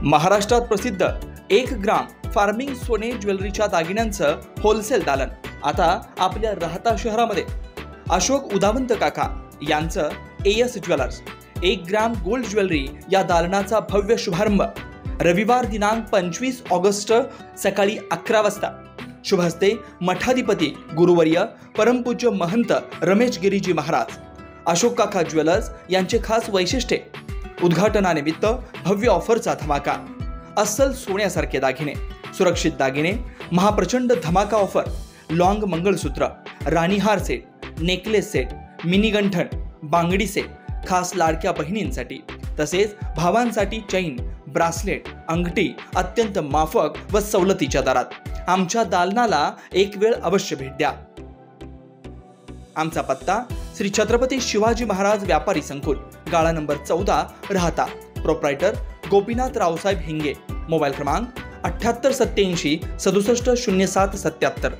महाराष्ट्रात प्रसिद्ध 1 ग्राम फार्मिंग सोने ज्वेलरीच्या दागिन्यांचं होलसेल दालन आता आपल्या राहता शहरामध्ये. अशोक उदावंत काका यांचं as jewellers 1 gram gold jewellery या दालनाचा भव्य शुभारंभ रविवार दिनांक 25 ऑगस्ट सकाळी 11 वाजता. शुभ हस्ते मठाधिपती गुरुवर्य परमपूज्य महंत रमेश गिरीजी महाराज. अशोक काका ज्वेलर्स यांचे खास वैशिष्ट्ये. उद्घाटनानिमित्त भव्य ऑफरचा धमाका. अस्सल सोन्यासारखे दागिने, सुरक्षित दागिने, महाप्रचंड धमाका ऑफर. लॉंग मंगळसूत्र, राणीहार सेट, नेकलेस सेट, मिनी गंठण, बांगडी सेट खास लाडक्या बहिणींसाठी. तसेच भावांसाठी चैन, ब्रासलेट, अंगठी अत्यंत माफक व सवलतीच्या दरात. आमच्या दालनाला एक वेळ अवश्य भेट द्या. आमचा पत्ता श्री छत्रपती शिवाजी महाराज व्यापारी संकुल, गाळा नंबर 14, राहता. प्रोप्रायटर गोपीनाथ रावसाहेब हिंगे. मोबाईल क्रमांक 78 87 67 07 77.